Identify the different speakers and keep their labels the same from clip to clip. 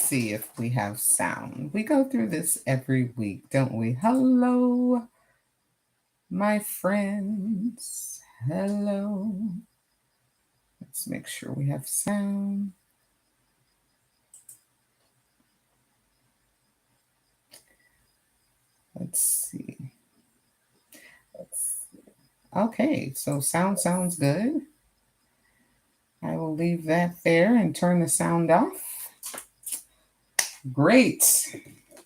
Speaker 1: see if we have sound. We go through this every week, don't we? Hello, my friends. Hello. Let's make sure we have sound. Let's see. Okay, so sound sounds good. I will leave that there and turn the sound off. Great.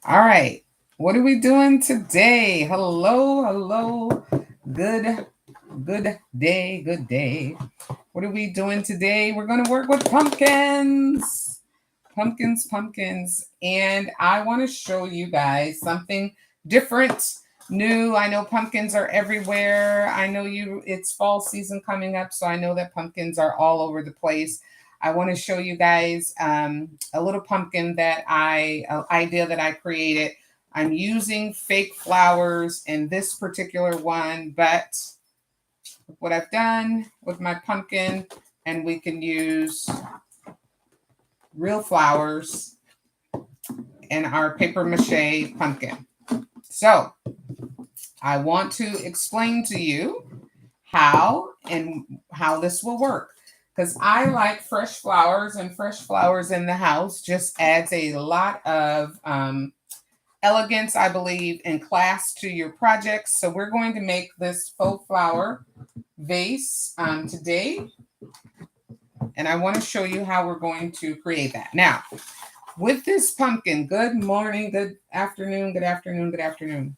Speaker 1: All right. What are we doing today? Hello, hello. Good day, good day. What are we doing today? We're going to work with pumpkins. Pumpkins. And I want to show you guys something different, new. I know pumpkins are everywhere. I know it's fall season coming up, so I know that pumpkins are all over the place. I want to show you guys a little pumpkin idea that I created. I'm using fake flowers in this particular one, but what I've done with my pumpkin, and we can use real flowers in our paper mache pumpkin. So I want to explain to you how this will work, because I like fresh flowers, and fresh flowers in the house just adds a lot of elegance, I believe, and class to your projects. So we're going to make this faux flower vase today, and I want to show you how we're going to create that. Now, with this pumpkin, good morning, good afternoon, good afternoon, good afternoon.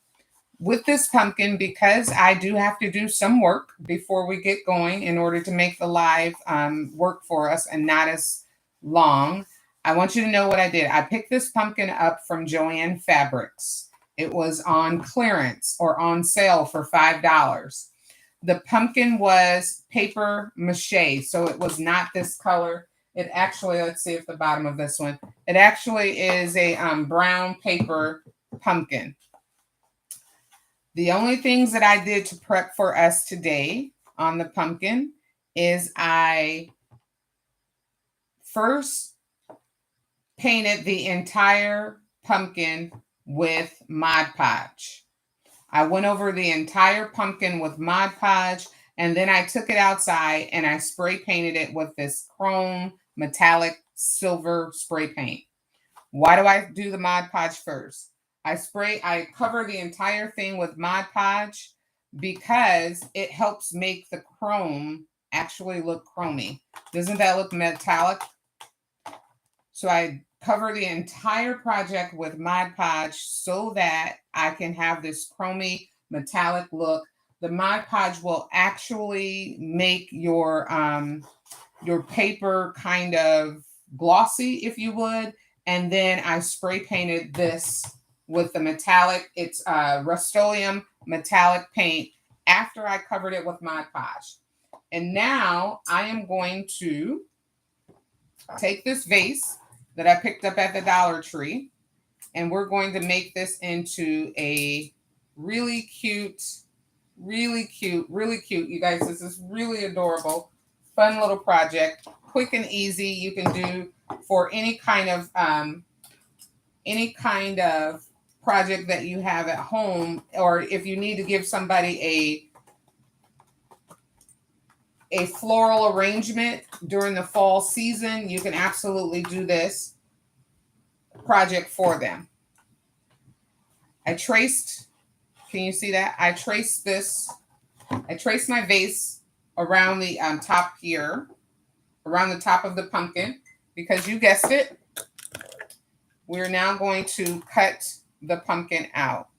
Speaker 1: With this pumpkin, because I do have to do some work before we get going in order to make the live work for us and not as long, I want you to know what I did. I picked this pumpkin up from Joann Fabrics. It was on clearance or on sale for $5. The pumpkin was paper mache, so it was not this color. It actually, let's see if the bottom of this one, it actually is a brown paper pumpkin. The only things that I did to prep for us today on the pumpkin is I first painted the entire pumpkin with Mod Podge. I went over the entire pumpkin with Mod Podge, and then I took it outside and I spray painted it with this chrome metallic silver spray paint. Why do I do the Mod Podge first? I cover the entire thing with Mod Podge because it helps make the chrome actually look chromy. Doesn't that look metallic? So I cover the entire project with Mod Podge so that I can have this chromy metallic look. The Mod Podge will actually make your paper kind of glossy, if you would. And then I spray painted this with the metallic. It's Rust-Oleum metallic paint after I covered it with Mod Podge. And now I am going to take this vase that I picked up at the Dollar Tree, and we're going to make this into a really cute, you guys, this is really adorable, fun little project, quick and easy. You can do for any kind of project that you have at home, or if you need to give somebody a floral arrangement during the fall season, you can absolutely do this project for them. Can you see that? I traced my vase around the top here, around the top of the pumpkin, because you guessed it, we're now going to cut the pumpkin out.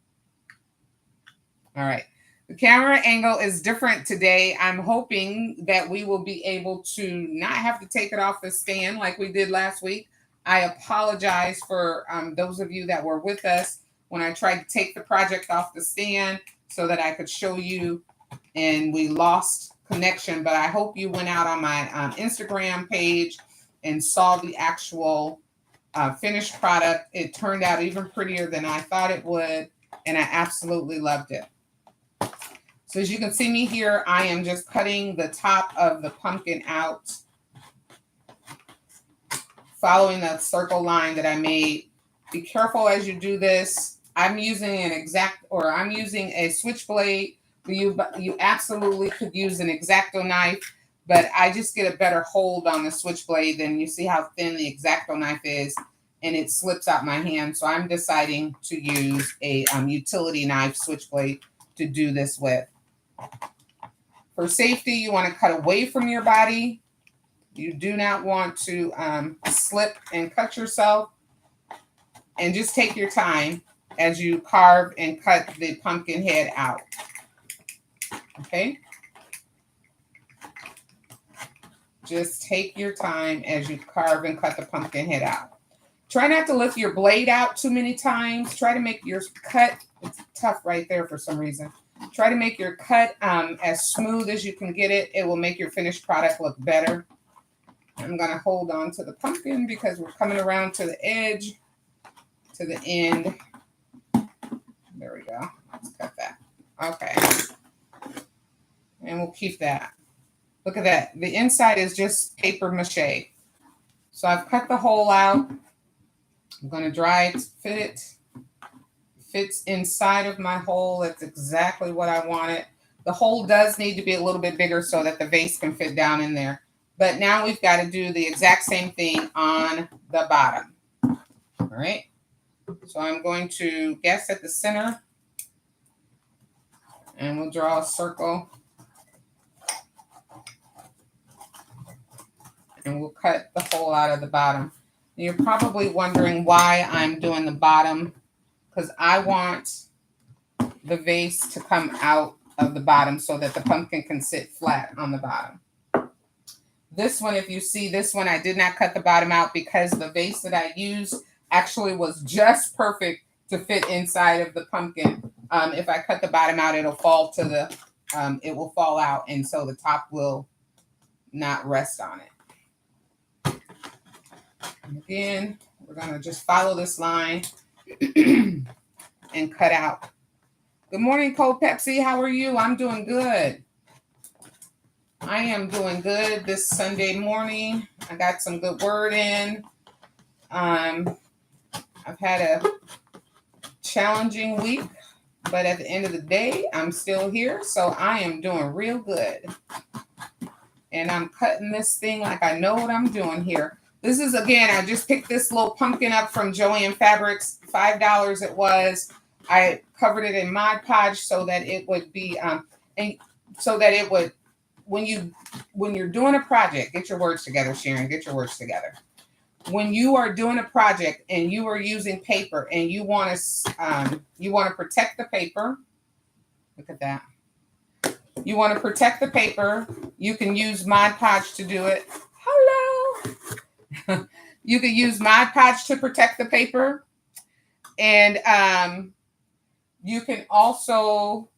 Speaker 1: All right. The camera angle is different today. I'm hoping that we will be able to not have to take it off the stand like we did last week. I apologize for those of you that were with us when I tried to take the project off the stand so that I could show you, and we lost connection. But I hope you went out on my Instagram page and saw the actual finished product. It turned out even prettier than I thought it would, and I absolutely loved it. So as you can see me here, I am just cutting the top of the pumpkin out following the circle line that I made. Be careful as you do this. I'm using I'm using a switchblade. You absolutely could use an X-Acto knife, but I just get a better hold on the switchblade than you see how thin the X-Acto knife is, and it slips out my hand. So I'm deciding to use a utility knife switchblade to do this with. For safety, you want to cut away from your body. You do not want to slip and cut yourself. And just take your time as you carve and cut the pumpkin head out. Okay? Just take your time as you carve and cut the pumpkin head out. Try not to lift your blade out too many times. Try to make your cut, it's tough right there for some reason. Try to make your cut as smooth as you can get it. It will make your finished product look better. I'm going to hold on to the pumpkin because we're coming around to the edge, to the end. There we go. Let's cut that. Okay. And we'll keep that. Look at that. The inside is just paper mache. So I've cut the hole out. I'm going to dry it, fit it. Fits inside of my hole. That's exactly what I wanted. The hole does need to be a little bit bigger so that the vase can fit down in there. But now we've got to do the exact same thing on the bottom. All right. So I'm going to guess at the center. And we'll draw a circle. And we'll cut the hole out of the bottom. And you're probably wondering why I'm doing the bottom. Because I want the vase to come out of the bottom so that the pumpkin can sit flat on the bottom. This one, if you see this one, I did not cut the bottom out because the vase that I used actually was just perfect to fit inside of the pumpkin. If I cut the bottom out, it'll fall to the, it will fall out, and so the top will not rest on it. And again, we're gonna just follow this line and cut out. Good morning, Cold Pepsi. How are you? I'm doing good. I am doing good this Sunday morning. I got some good word in. I've had a challenging week, but at the end of the day, I'm still here, so I am doing real good. And I'm cutting this thing like I know what I'm doing here. This is, again, I just picked this little pumpkin up from Joann Fabrics. $5 it was. I covered it in Mod Podge so that it would be, and so that it would, when you're doing a project, get your words together, Sharon, get your words together. When you are doing a project and you are using paper and you want to protect the paper, look at that. You want to protect the paper. You can use Mod Podge to do it. Hello. You can use Mod Podge to protect the paper. And you can also,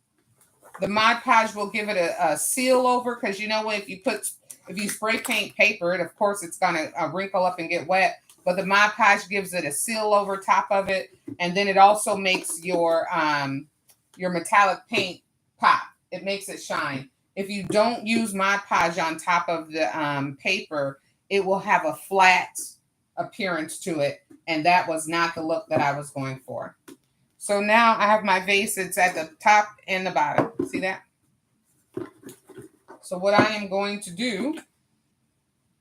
Speaker 1: the Mod Podge will give it a seal over, because you know if you spray paint paper, of course it's gonna wrinkle up and get wet. But the Mod Podge gives it a seal over top of it, and then it also makes your metallic paint pop. It makes it shine. If you don't use Mod Podge on top of the paper, it will have a flat appearance to it, and that was not the look that I was going for. So now I have my vase. It's at the top and the bottom. See that? So what I am going to do,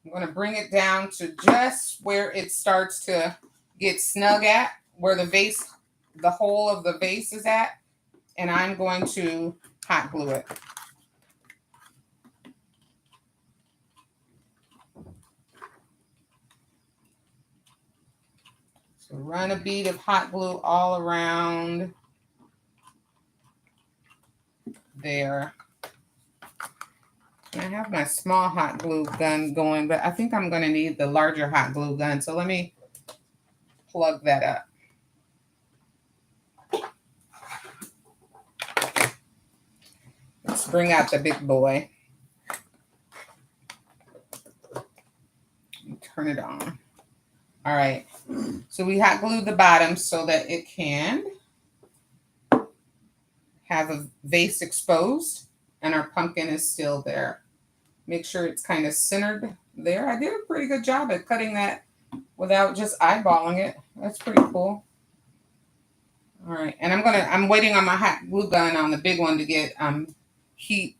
Speaker 1: I'm going to bring it down to just where it starts to get snug at, where the vase, the hole of the vase is at, and I'm going to hot glue it. So run a bead of hot glue all around there. I have my small hot glue gun going, but I think I'm going to need the larger hot glue gun. So let me plug that up. Let's bring out the big boy. Turn it on. All right. So we hot glued the bottom so that it can have a vase exposed, and our pumpkin is still there. Make sure it's kind of centered there. I did a pretty good job at cutting that without just eyeballing it. That's pretty cool. All right, and I'm waiting on my hot glue gun on the big one to get heat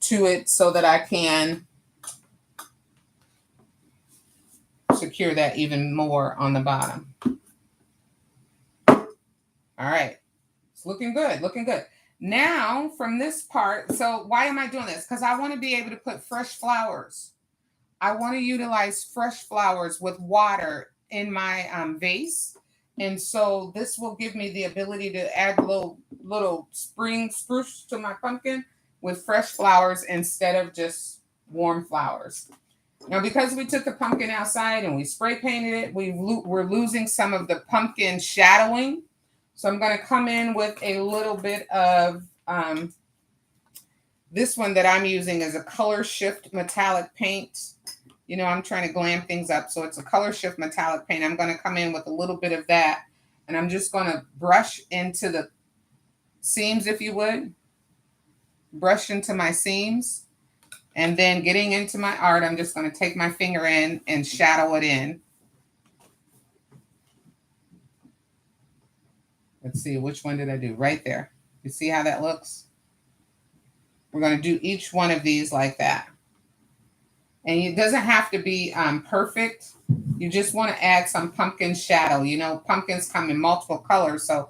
Speaker 1: to it so that I can secure that even more on the bottom. All right, it's looking good, looking good. Now from this part, so why am I doing this? Because I want to be able to put fresh flowers. I want to utilize fresh flowers with water in my vase. And so this will give me the ability to add little spring spruce to my pumpkin with fresh flowers instead of just warm flowers. Now, because we took the pumpkin outside and we spray painted it, we're losing some of the pumpkin shadowing. So I'm going to come in with a little bit of this one that I'm using is a color shift metallic paint. You know, I'm trying to glam things up. So it's a color shift metallic paint. I'm going to come in with a little bit of that. And I'm just going to brush into the seams, if you would. Brush into my seams. And then getting into my art, I'm just going to take my finger in and shadow it in. Let's see, which one did I do? Right there. You see how that looks? We're going to do each one of these like that. And it doesn't have to be perfect. You just want to add some pumpkin shadow. You know, pumpkins come in multiple colors. So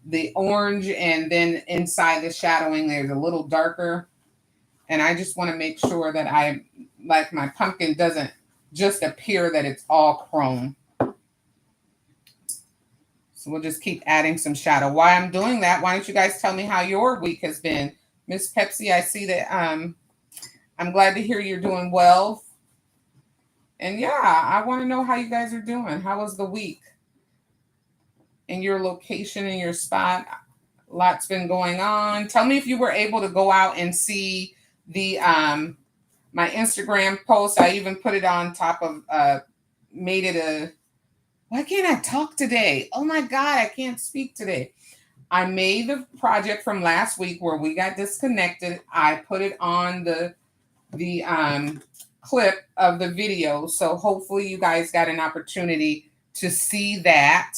Speaker 1: the orange and then inside the shadowing, there's a little darker. And I just want to make sure that my pumpkin doesn't just appear that it's all chrome. So we'll just keep adding some shadow. While I'm doing that, why don't you guys tell me how your week has been? Miss Pepsi, I see that I'm glad to hear you're doing well. And yeah, I want to know how you guys are doing. How was the week in your location, in your spot? Lots been going on. Tell me if you were able to go out and see the my Instagram post. I even put it on top of made it a why can't I talk today? Oh my God, I can't speak today. I made the project from last week where we got disconnected. I put it on the clip of the video. So hopefully you guys got an opportunity to see that.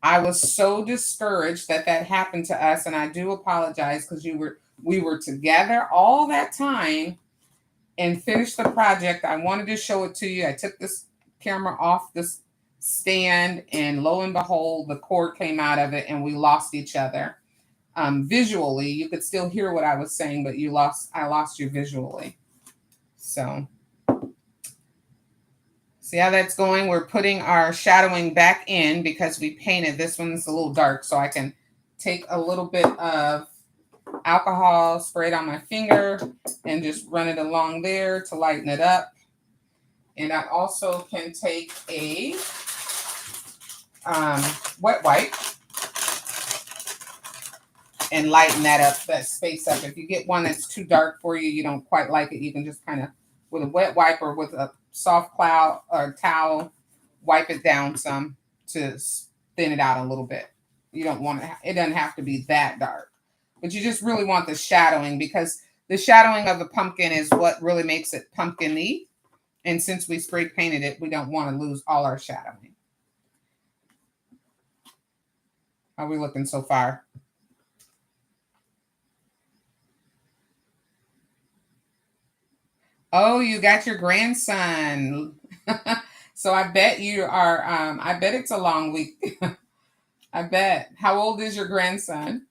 Speaker 1: I was so discouraged that happened to us, and I do apologize because we were together all that time and finished the project. I wanted to show it to you. I took this camera off this stand, and lo and behold, the cord came out of it, and we lost each other. Visually, you could still hear what I was saying, but I lost you visually. So see how that's going? We're putting our shadowing back in because we painted. This one's a little dark, so I can take a little bit of alcohol, spray it on my finger, and just run it along there to lighten it up. And I also can take a wet wipe and lighten that space up. If you get one that's too dark for you, you don't quite like it, you can just kind of, with a wet wipe or with a soft cloud or towel, wipe it down some to thin it out a little bit. You don't want it doesn't have to be that dark, but you just really want the shadowing, because the shadowing of the pumpkin is what really makes it pumpkin-y. And since we spray painted it, we don't want to lose all our shadowing. How are we looking so far? Oh, you got your grandson. So I bet you are, I bet it's a long week. I bet. How old is your grandson?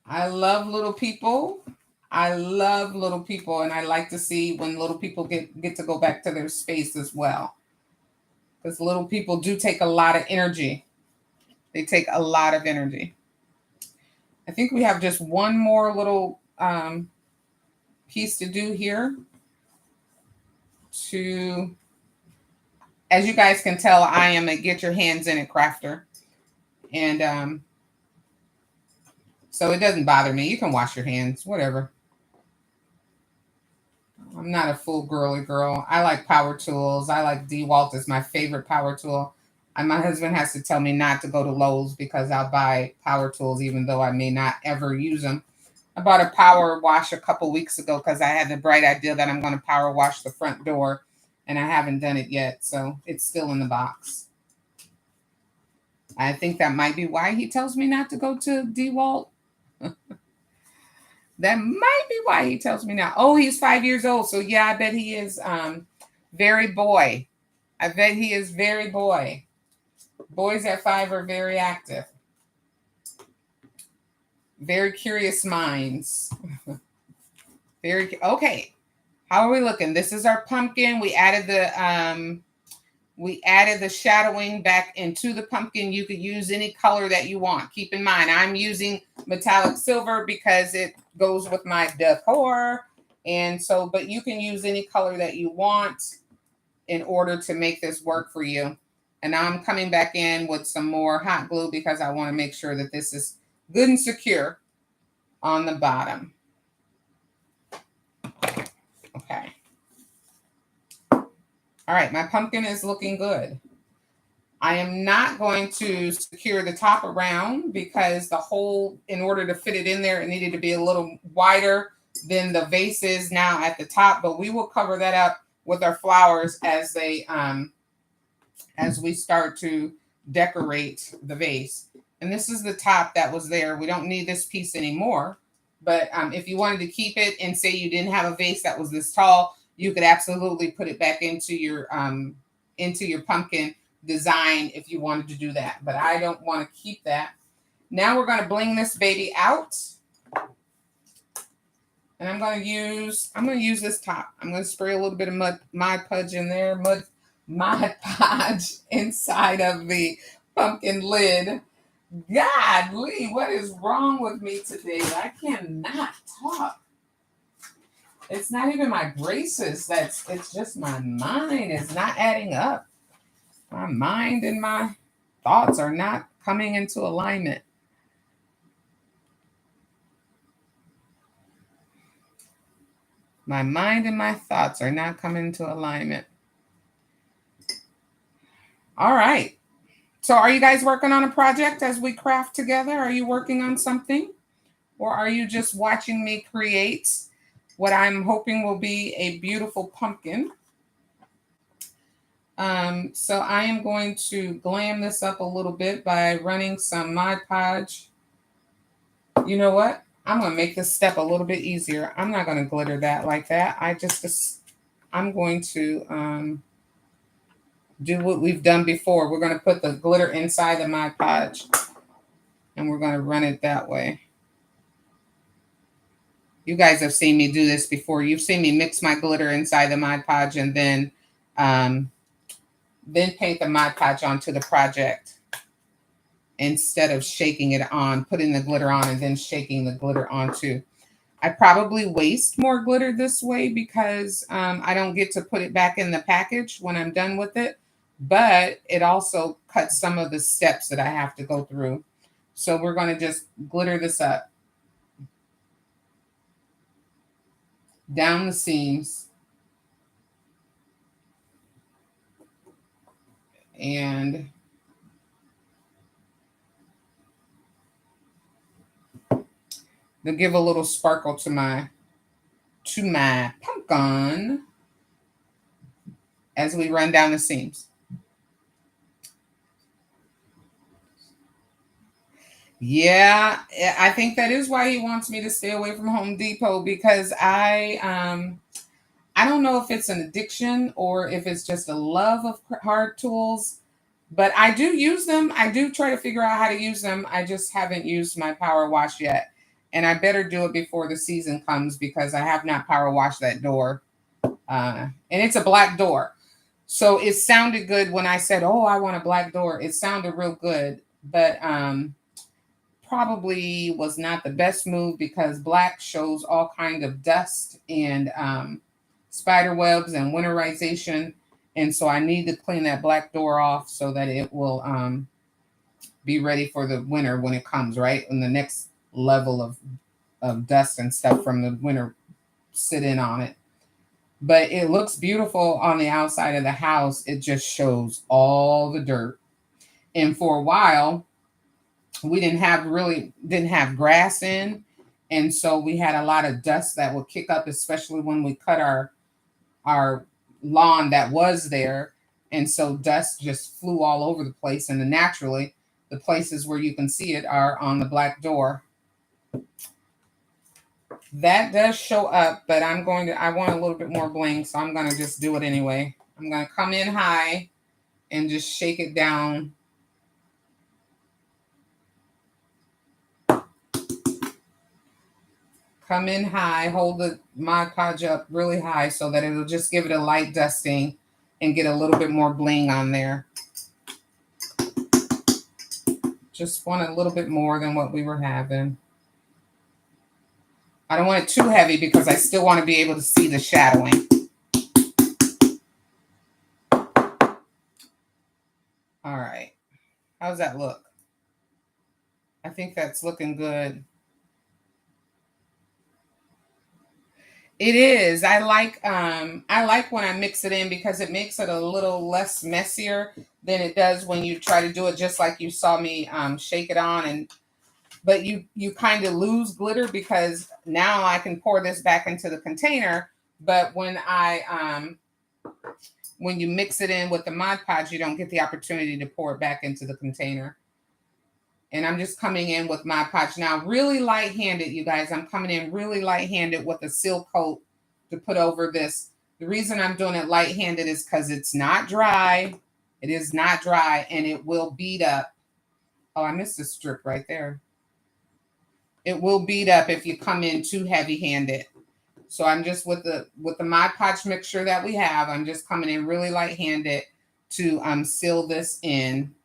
Speaker 1: I love little people. I love little people, and I like to see when little people get to go back to their space as well. Because little people do take a lot of energy. They take a lot of energy. I think we have just one more little piece to do here. As you guys can tell, I am a get your hands in it crafter. And so it doesn't bother me. You can wash your hands, whatever. I'm not a full girly girl. I like power tools. I like DeWalt is my favorite power tool. And my husband has to tell me not to go to Lowe's because I'll buy power tools even though I may not ever use them. I bought a power wash a couple weeks ago because I had the bright idea that I'm going to power wash the front door, and I haven't done it yet, so it's still in the box. I think that might be why he tells me not to go to DeWalt. That might be why he tells me now. Oh, he's 5 years old, so yeah, I bet he is very boy. I bet he is very boy. Boys at 5 are very active. Very curious minds. Very okay. How are we looking? This is our pumpkin. We added the shadowing back into the pumpkin. You could use any color that you want. Keep in mind, I'm using metallic silver because it goes with my decor. And so, but you can use any color that you want in order to make this work for you. And I'm coming back in with some more hot glue because I want to make sure that this is good and secure on the bottom. Okay. All right, my pumpkin is looking good. I am not going to secure the top around because the hole, in order to fit it in there, it needed to be a little wider than the vase is now at the top, but we will cover that up with our flowers as they as we start to decorate the vase. And this is the top that was there. We don't need this piece anymore, but if you wanted to keep it and say you didn't have a vase that was this tall, you could absolutely put it back into your pumpkin design if you wanted to do that. But I don't want to keep that. Now we're going to bling this baby out. And I'm going to use this top. I'm going to spray a little bit of Mod Podge in there. Mod Podge inside of the pumpkin lid. Godly, what is wrong with me today? I cannot talk. It's not even my braces. It's just my mind is not adding up. My mind and my thoughts are not coming into alignment. My mind and my thoughts are not coming into alignment. All right. So are you guys working on a project as we craft together? Are you working on something? Or are you just watching me create what I'm hoping will be a beautiful pumpkin? So I am going to glam this up a little bit by running some Mod Podge. You know what? I'm going to make this step a little bit easier. I'm not going to glitter that like that. I'm going to do what we've done before. We're going to put the glitter inside the Mod Podge, and we're going to run it that way. You guys have seen me do this before. You've seen me mix my glitter inside the Mod Podge and then paint the Mod Podge onto the project instead of shaking it on, putting the glitter on and then shaking the glitter onto. I probably waste more glitter this way because I don't get to put it back in the package when I'm done with it, but it also cuts some of the steps that I have to go through. So we're going to just glitter this up down the seams. And to give a little sparkle to my pumpkin as we run down the seams. Yeah, I think that is why he wants me to stay away from Home Depot, because I don't know if it's an addiction or if it's just a love of hard tools, but I do use them. I do try to figure out how to use them. I just haven't used my power wash yet. And I better do it before the season comes because I have not power washed that door. And it's a black door. So it sounded good when I said, oh, I want a black door. It sounded real good, but probably was not the best move because black shows all kind of dust and spider webs and winterization. And so I need to clean that black door off so that it will be ready for the winter when it comes, right? And the next level of dust and stuff from the winter sit in on it. But it looks beautiful on the outside of the house. It just shows all the dirt. And for a while, we didn't have grass in. And so we had a lot of dust that would kick up, especially when we cut our lawn that was there. And so dust just flew all over the place. And then naturally, the places where you can see it are on the black door. That does show up, but I want a little bit more bling, so I'm going to just do it anyway. I'm going to come in high and just shake it down. Come in high, hold the Mod Podge up really high so that it'll just give it a light dusting and get a little bit more bling on there. Just want a little bit more than what we were having. I don't want it too heavy because I still want to be able to see the shadowing. All right. How's that look? I think that's looking good. It is. I like when I mix it in because it makes it a little less messier than it does when you try to do it just like you saw me shake it on, but you kind of lose glitter because now I can pour this back into the container, but when you mix it in with the Mod Podge, you don't get the opportunity to pour it back into the container. And I'm just coming in with Mod Podge now, really light-handed, you guys. I'm coming in really light-handed with a seal coat to put over this. The reason I'm doing it light-handed is because it's not dry. It is not dry, and it will bead up. Oh, I missed a strip right there. It will bead up if you come in too heavy-handed. So I'm just with the Mod Podge mixture that we have, I'm just coming in really light-handed to seal this in.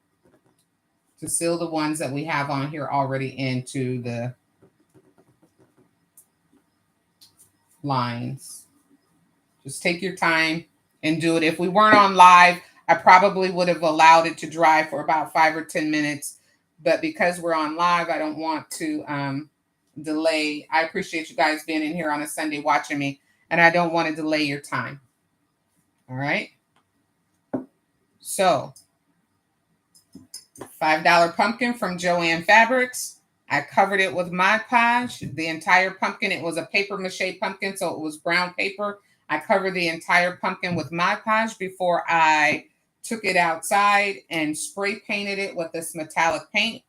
Speaker 1: To seal the ones that we have on here already into the lines. Just take your time and do it. If we weren't on live, I probably would have allowed it to dry for about 5 or 10 minutes. But because we're on live, I don't want to delay. I appreciate you guys being in here on a Sunday watching me, and I don't want to delay your time. All right. So $5 pumpkin from Joann Fabrics. I covered it with Mod Podge, the entire pumpkin. It was a paper mache pumpkin, so it was brown paper. I covered the entire pumpkin with Mod Podge before I took it outside and spray painted it with this metallic paint.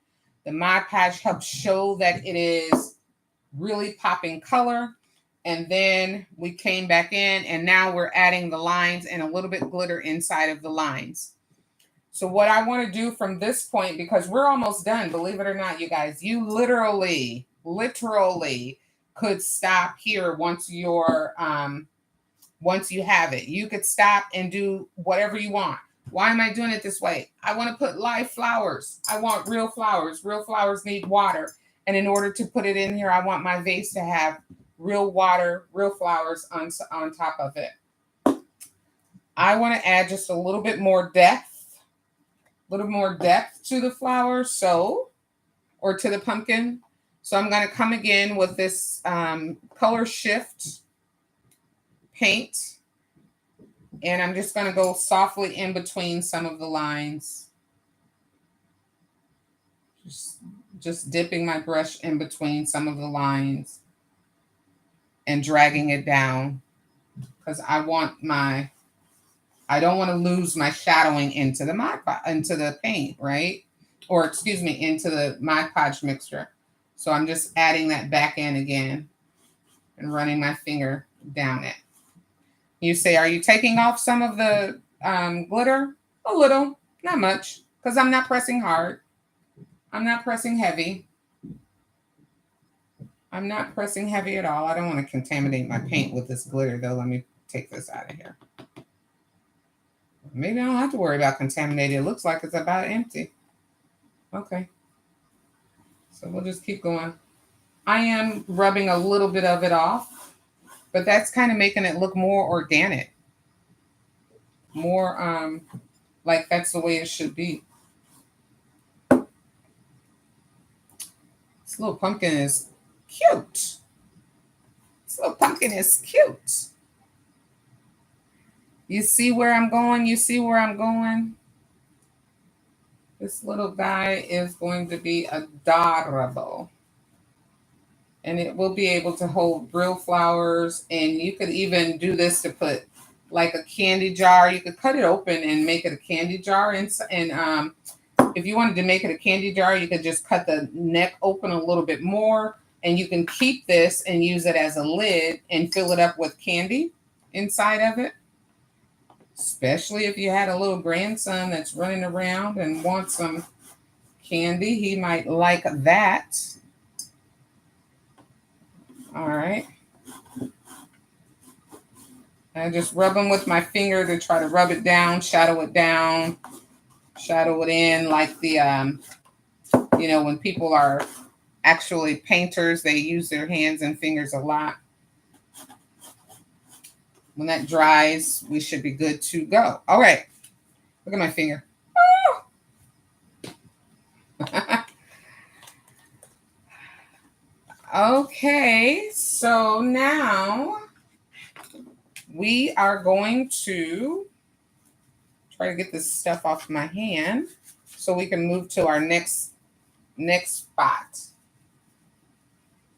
Speaker 1: The Mod Podge helps show that it is really popping color. And then we came back in, and now we're adding the lines and a little bit glitter inside of the lines. So what I want to do from this point, because we're almost done, believe it or not, you guys, you literally could stop here once you have it. You could stop and do whatever you want. Why am I doing it this way? I want to put live flowers. I want real flowers. Real flowers need water. And in order to put it in here, I want my vase to have real water, real flowers on top of it. I want to add just a little bit more depth to the flower, or to the pumpkin. So I'm going to come again with this color shift paint, and I'm just going to go softly in between some of the lines. Just dipping my brush in between some of the lines and dragging it down because I don't want to lose my shadowing into the paint, right? Or excuse me, into the Mod Podge mixture. So I'm just adding that back in again and running my finger down it. You say, are you taking off some of the glitter? A little, not much, because I'm not pressing hard. I'm not pressing heavy. I'm not pressing heavy at all. I don't want to contaminate my paint with this glitter, though. Let me take this out of here. Maybe I don't have to worry about contaminated. It looks like it's about empty. Okay. So we'll just keep going. I am rubbing a little bit of it off, but that's kind of making it look more organic. More like that's the way it should be. This little pumpkin is cute. This little pumpkin is cute. You see where I'm going? You see where I'm going? This little guy is going to be adorable. And it will be able to hold real flowers. And you could even do this to put like a candy jar. You could cut it open and make it a candy jar. And if you wanted to make it a candy jar, you could just cut the neck open a little bit more. And you can keep this and use it as a lid and fill it up with candy inside of it. Especially if you had a little grandson that's running around and wants some candy, he might like that. All right. I just rub them with my finger to try to rub it down, shadow it in, like when people are actually painters, they use their hands and fingers a lot. When that dries, we should be good to go. All right. Look at my finger. Okay, so now we are going to try to get this stuff off my hand so we can move to our next spot.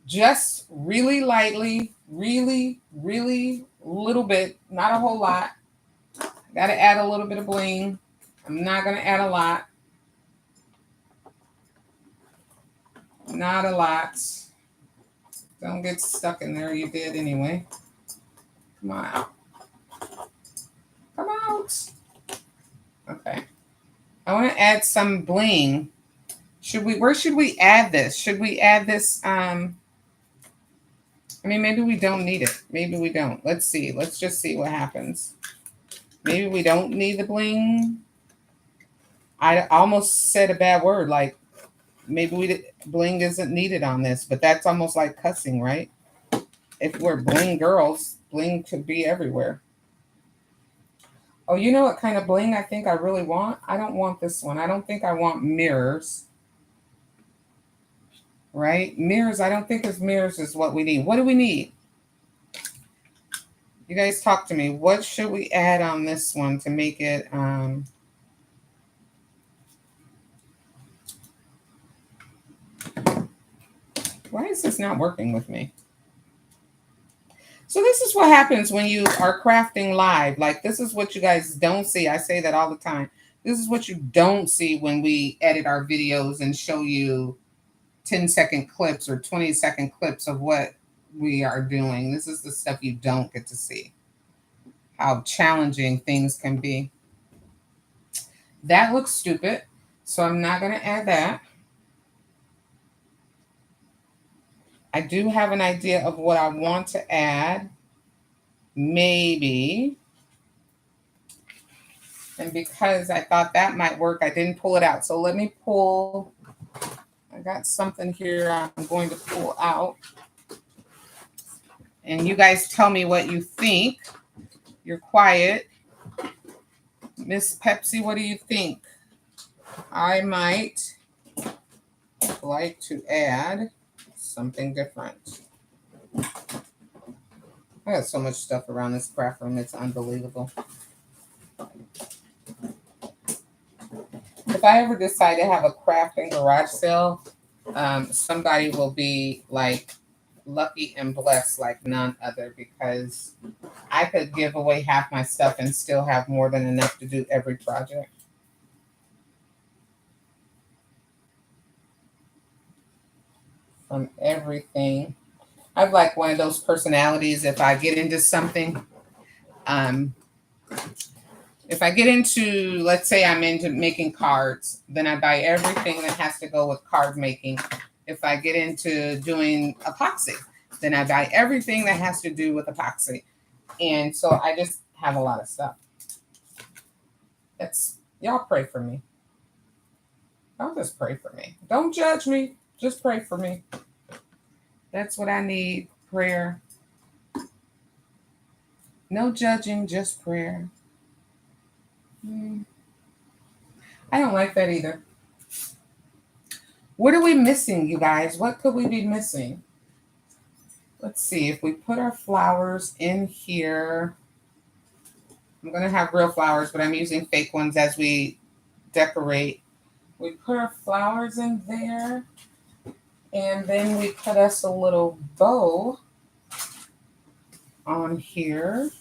Speaker 1: Just really lightly, really little bit, not a whole lot. Got to add a little bit of bling. I'm not going to add a lot. Not a lot. Don't get stuck in there. You did anyway. Come on out. Come out. Okay. I want to add some bling. Where should we add this? Should we add this? Maybe we don't need it. Maybe we don't. Let's see. Let's just see what happens. Maybe we don't need the bling. I almost said a bad word. Like maybe bling isn't needed on this, but that's almost like cussing, right? If we're bling girls, bling could be everywhere. Oh, you know what kind of bling I think I really want? I don't want this one. I don't think I want mirrors. Right? Mirrors, I don't think mirrors is what we need. What do we need? You guys talk to me. What should we add on this one to make it why is this not working with me? So this is what happens when you are crafting live. Like this is what you guys don't see. I say that all the time. This is what you don't see when we edit our videos and show you 10-second clips or 20-second clips of what we are doing. This is the stuff you don't get to see. How challenging things can be. That looks stupid, so I'm not going to add that. I do have an idea of what I want to add. Maybe. And because I thought that might work, I didn't pull it out. So let me pull. I got something here I'm going to pull out. And you guys tell me what you think. You're quiet. Miss Pepsi, what do you think? I might like to add something different. I got so much stuff around this craft room. It's unbelievable. If I ever decide to have a crafting garage sale, somebody will be like lucky and blessed like none other, because I could give away half my stuff and still have more than enough to do every project. From everything. I'm like one of those personalities. If I get into something, if I get into, let's say I'm into making cards, then I buy everything that has to go with card making. If I get into doing epoxy, then I buy everything that has to do with epoxy. And so I just have a lot of stuff. Y'all pray for me. Y'all just pray for me. Don't judge me. Just pray for me. That's what I need. Prayer. No judging, just prayer. I don't like that either. What are we missing, you guys? What could we be missing? Let's see. If we put our flowers in here, I'm going to have real flowers, but I'm using fake ones as we decorate. We put our flowers in there. And then we put us a little bow on here.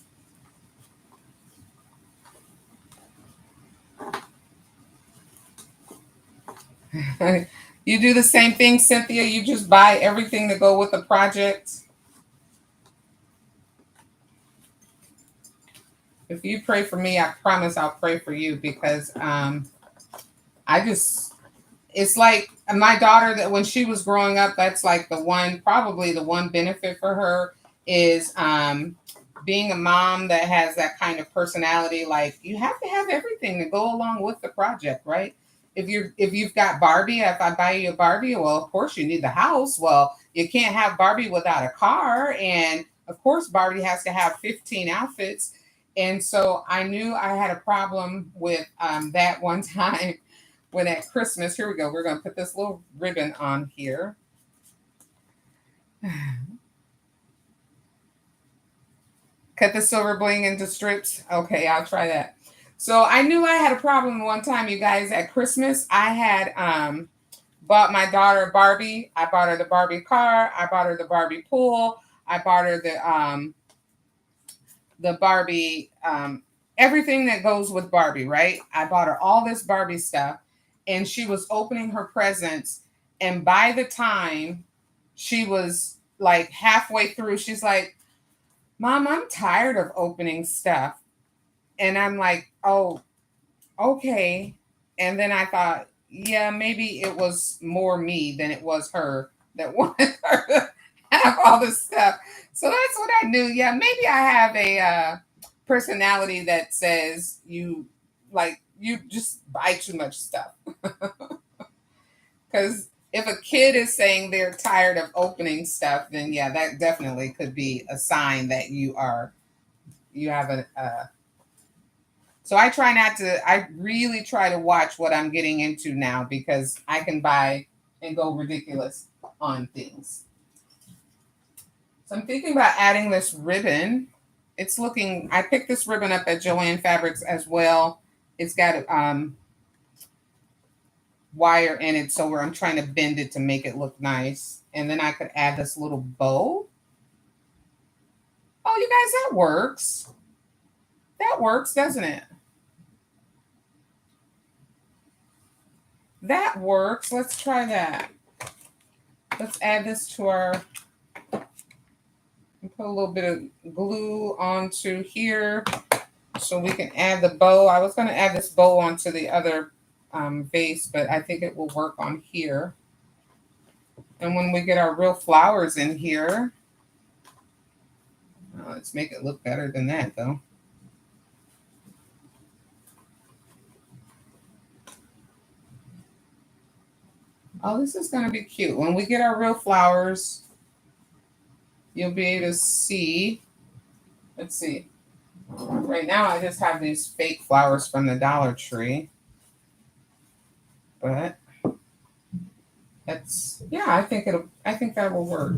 Speaker 1: You do the same thing, Cynthia? You just buy everything to go with the project? If you pray for me, I promise I'll pray for you because I just, it's like my daughter that when she was growing up, that's like the one, probably the one benefit for her is being a mom that has that kind of personality. Like you have to have everything to go along with the project, right? If you've got Barbie, if I buy you a Barbie, well, of course you need the house. Well, you can't have Barbie without a car, and of course Barbie has to have 15 outfits. And so I knew I had a problem with that one time when at Christmas, here we go, we're going to put this little ribbon on here. Cut the silver bling into strips. Okay, I'll try that. So I knew I had a problem one time, you guys, at Christmas. I had bought my daughter Barbie. I bought her the Barbie car. I bought her the Barbie pool. I bought her the Barbie everything that goes with Barbie, right? I bought her all this Barbie stuff, and she was opening her presents, and by the time she was like halfway through, she's like, "Mom, I'm tired of opening stuff." And I'm like, "Oh, okay." And then I thought, yeah, maybe it was more me than it was her that wanted her to have all this stuff. So that's what I knew. Yeah, maybe I have a personality that says you just buy too much stuff. Because if a kid is saying they're tired of opening stuff, then yeah, that definitely could be a sign that you have a. So I try not to. I really try to watch what I'm getting into now because I can buy and go ridiculous on things. So I'm thinking about adding this ribbon. It's looking. I picked this ribbon up at Joann Fabrics as well. It's got wire in it, so where I'm trying to bend it to make it look nice. And then I could add this little bow. Oh, you guys, that works. That works, doesn't it? That works. Let's try that. Let's add this to our, put a little bit of glue onto here so we can add the bow. I was going to add this bow onto the other vase, but I think it will work on here. And when we get our real flowers in here, let's make it look better than that though. Oh, this is going to be cute. When we get our real flowers, you'll be able to see. Let's see. Right now, I just have these fake flowers from the Dollar Tree. But that's, yeah, I think that will work.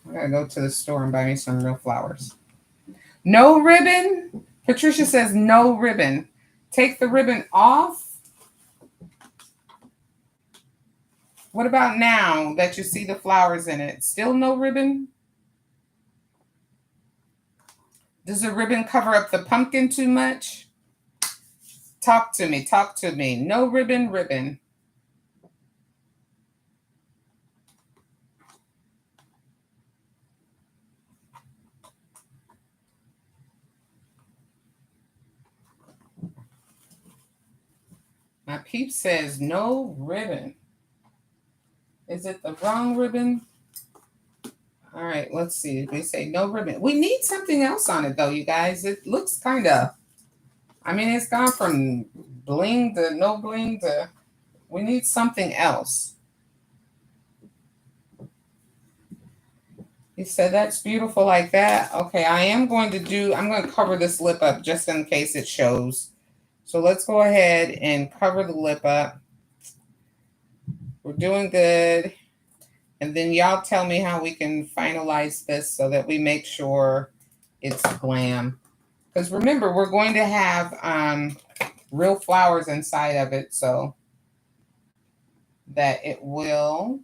Speaker 1: I gotta go to the store and buy me some real flowers. No ribbon? Patricia says no ribbon. Take the ribbon off. What about now that you see the flowers in it? Still no ribbon? Does the ribbon cover up the pumpkin too much? Talk to me. Talk to me. No ribbon, ribbon. My peep says no ribbon. Is it the wrong ribbon? All right, let's see. They say no ribbon. We need something else on it though, you guys. It looks kind of, I mean, it's gone from bling to no bling to, we need something else. He said that's beautiful like that. Okay, I'm going to cover this lip up just in case it shows. So let's go ahead and cover the lip up. We're doing good. And then y'all tell me how we can finalize this so that we make sure it's glam. Because remember, we're going to have real flowers inside of it so that it will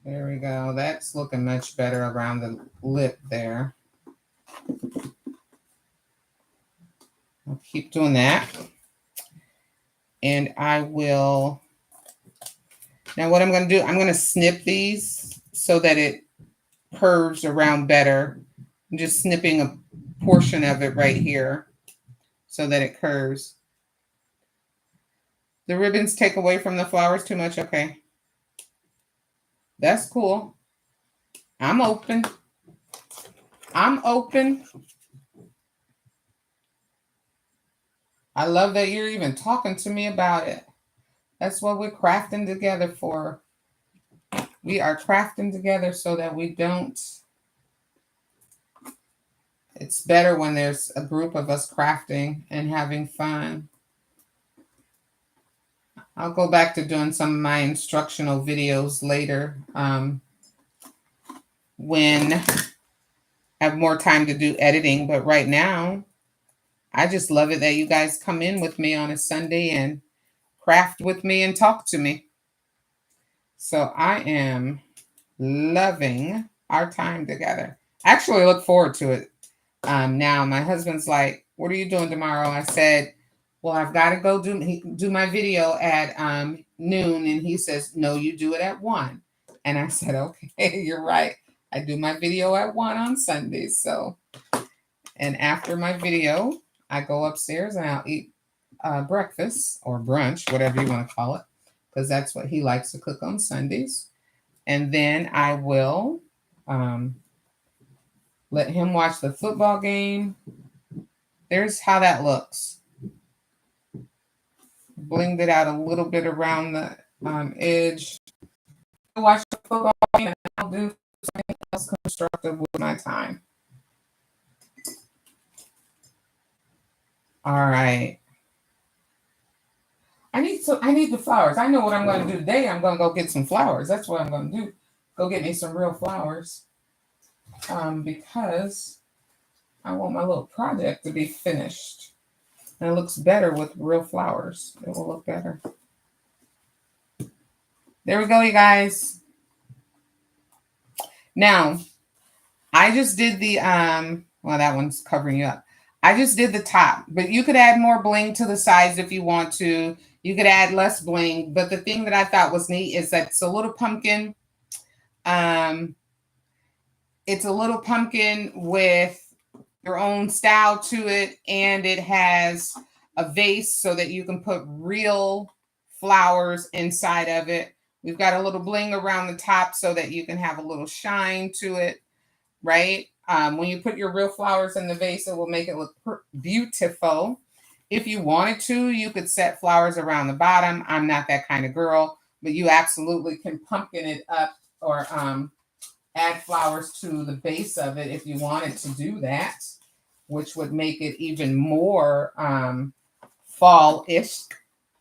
Speaker 1: there we go. That's looking much better around the lip there. I'll keep doing that. And I will, now what I'm going to do, I'm going to snip these so that it curves around better. I'm just snipping a portion of it right here so that it curves. The ribbons take away from the flowers too much? Okay. That's cool. I'm open. I'm open. I love that you're even talking to me about it. That's what we're crafting together for. We are crafting together so that we don't. It's better when there's a group of us crafting and having fun. I'll go back to doing some of my instructional videos later when I have more time to do editing. But right now, I just love it that you guys come in with me on a Sunday and craft with me and talk to me. So I am loving our time together. Actually, I look forward to it. Now my husband's like, "What are you doing tomorrow?" I said, "Well, I've got to go do my video at noon," and he says, "No, you do it at 1." And I said, "Okay, you're right. I do my video at 1 on Sundays." So, and after my video, I go upstairs and I'll eat breakfast or brunch, whatever you want to call it, because that's what he likes to cook on Sundays. And then I will let him watch the football game. There's how that looks. Blinged it out a little bit around the edge. I'll watch the football game and I'll do something else constructive with my time. All right. I need the flowers. I know what I'm going to do today. I'm going to go get some flowers. That's what I'm going to do. Go get me some real flowers. Because I want my little project to be finished. And it looks better with real flowers. It will look better. There we go, you guys. Now, I just did the, well, that one's covering you up. I just did the top, but you could add more bling to the sides if you want to. You could add less bling, but the thing that I thought was neat is that it's a little pumpkin. It's a little pumpkin with your own style to it, and it has a vase so that you can put real flowers inside of it. We've got a little bling around the top so that you can have a little shine to it, right? When you put your real flowers in the vase, it will make it look beautiful. If you wanted to, you could set flowers around the bottom. I'm not that kind of girl, but you absolutely can pumpkin it up or add flowers to the base of it if you wanted to do that, which would make it even more fall-ish,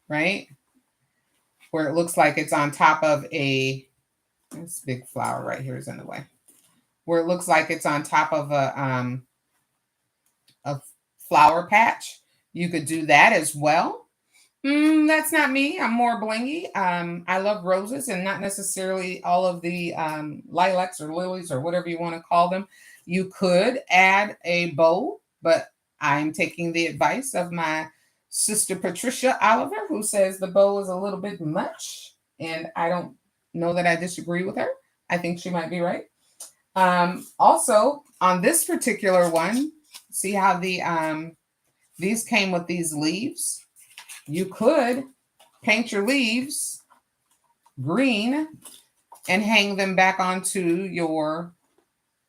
Speaker 1: right? Where it looks like it's on top of this big flower right here is in the way. Where it looks like it's on top of a flower patch. You could do that as well. That's not me. I'm more blingy. I love roses and not necessarily all of the lilacs or lilies or whatever you want to call them. You could add a bow, but I'm taking the advice of my sister Patricia Oliver, who says the bow is a little bit much. And I don't know that I disagree with her. I think she might be right. Also, on this particular one, see how these came with these leaves? You could paint your leaves green and hang them back onto your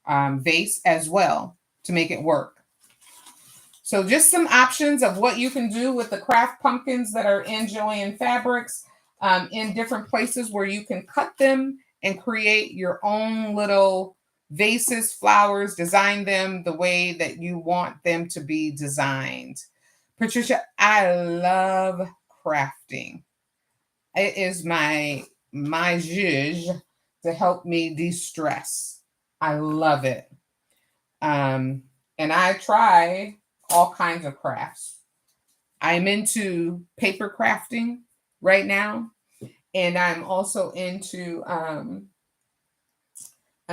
Speaker 1: vase as well to make it work. So just some options of what you can do with the craft pumpkins that are in Joann Fabrics in different places where you can cut them and create your own little vases, flowers, design them the way that you want them to be designed. Patricia, I love crafting. It is my zhuzh to help me de-stress. I love it. Um, and I try all kinds of crafts. I'm into paper crafting right now, and I'm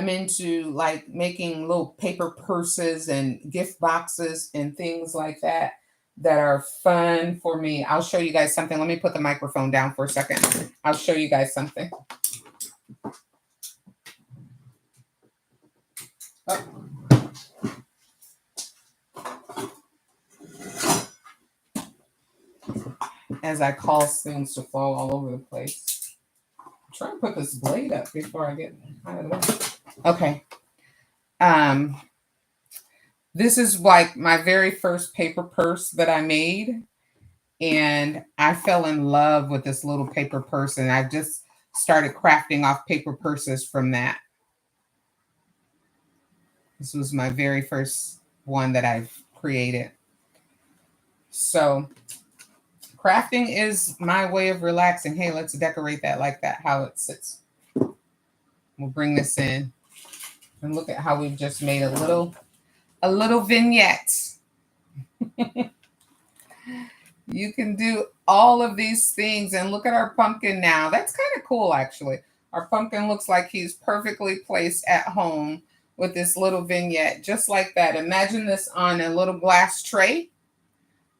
Speaker 1: into like making little paper purses and gift boxes and things like that that are fun for me. I'll show you guys something. Let me put the microphone down for a second. I'll show you guys something. Oh, as I cause things to fall all over the place. I'm trying to put this blade up before I get out of the way. Okay. Um, this is like my very first paper purse that I made. And I fell in love with this little paper purse, and I just started crafting off paper purses from that. This was my very first one that I've created. So crafting is my way of relaxing. Hey, let's decorate that like that, how it sits. We'll bring this in and look at how we've just made a little vignette. You can do all of these things, and look at our pumpkin now. That's kind of cool, actually. Our pumpkin looks like he's perfectly placed at home with this little vignette, just like that. Imagine this on a little glass tray.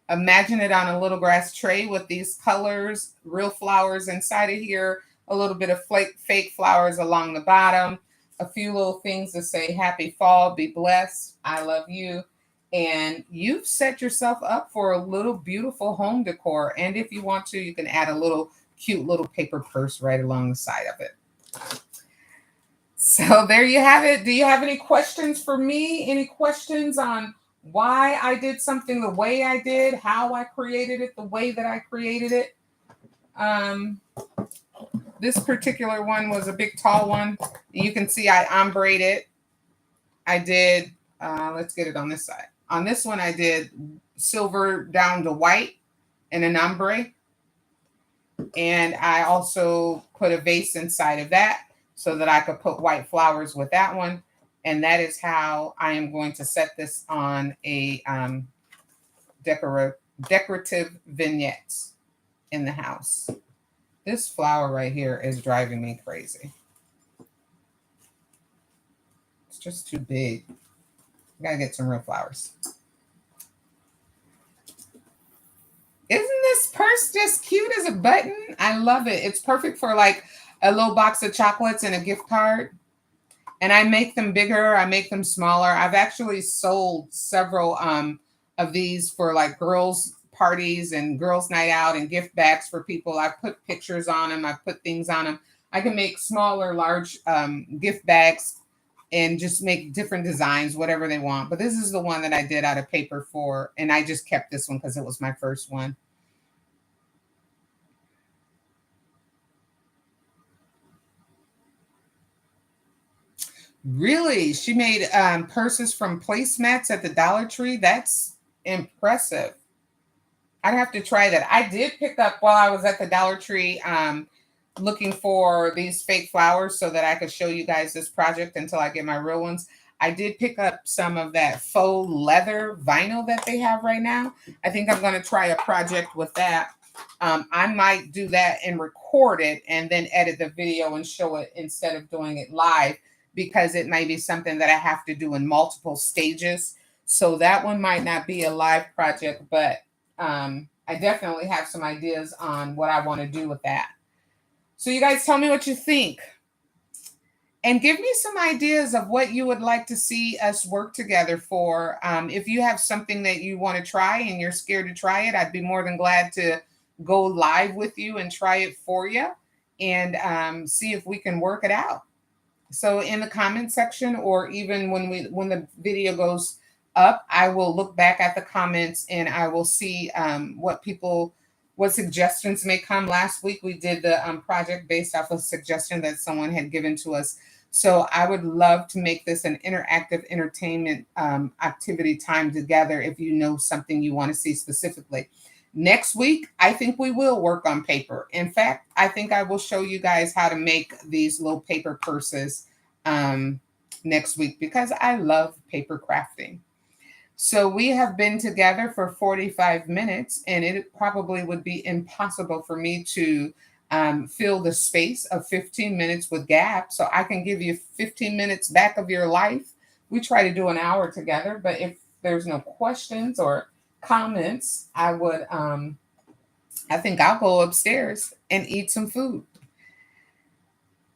Speaker 1: Imagine it on a little glass tray with these colors, real flowers inside of here, a little bit of fake flowers along the bottom, a few little things to say happy fall, be blessed, I love you. And you've set yourself up for a little beautiful home decor. And if you want to, you can add a little cute little paper purse right along the side of it. So there you have it. Do you have any questions for me? Any questions on why I did something the way I did, how I created it the way that I created it? This particular one was a big tall one. You can see I ombreed it. I did, let's get it on this side. On this one, I did silver down to white in an ombre. And I also put a vase inside of that so that I could put white flowers with that one. And that is how I am going to set this on a decorative vignettes in the house. This flower right here is driving me crazy. It's just too big. I gotta get some real flowers. Isn't this purse just cute as a button? I love it. It's perfect for like a little box of chocolates and a gift card. And I make them bigger. I make them smaller. I've actually sold several of these for like girls' parties and girls' night out and gift bags for people. I put pictures on them. I put things on them. I can make smaller, large gift bags and just make different designs, whatever they want. But this is the one that I did out of paper for, and I just kept this one because it was my first one. Really? She made purses from placemats at the Dollar Tree? That's impressive. I'd have to try that. I did pick up while I was at the Dollar Tree looking for these fake flowers so that I could show you guys this project until I get my real ones. I did pick up some of that faux leather vinyl that they have right now. I think I'm going to try a project with that. I might do that and record it and then edit the video and show it instead of doing it live, because it might be something that I have to do in multiple stages. So that one might not be a live project, but I definitely have some ideas on what I want to do with that. So you guys tell me what you think. And give me some ideas of what you would like to see us work together for. If you have something that you want to try and you're scared to try it, I'd be more than glad to go live with you and try it for you and see if we can work it out. So in the comment section, or even when the video goes up, I will look back at the comments and I will see what suggestions may come. Last week we did the project based off of suggestion that someone had given to us So I would love to make this an interactive entertainment activity time together if you know something you want to see specifically. Next week, I think we will work on paper. In fact, I think I will show you guys how to make these little paper purses um, next week because I love paper crafting. So we have been together for 45 minutes, and it probably would be impossible for me to fill the space of 15 minutes with Gap. So I can give you 15 minutes back of your life. We try to do an hour together, but if there's no questions or comments, I think I'll go upstairs and eat some food.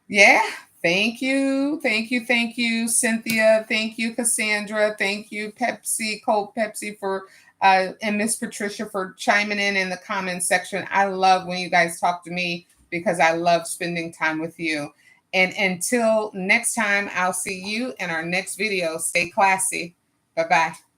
Speaker 1: Yeah. Thank you. Thank you. Thank you, Cynthia. Thank you, Cassandra. Thank you, Pepsi, Cold Pepsi for and Miss Patricia for chiming in the comments section. I love when you guys talk to me because I love spending time with you. And until next time, I'll see you in our next video. Stay classy. Bye-bye.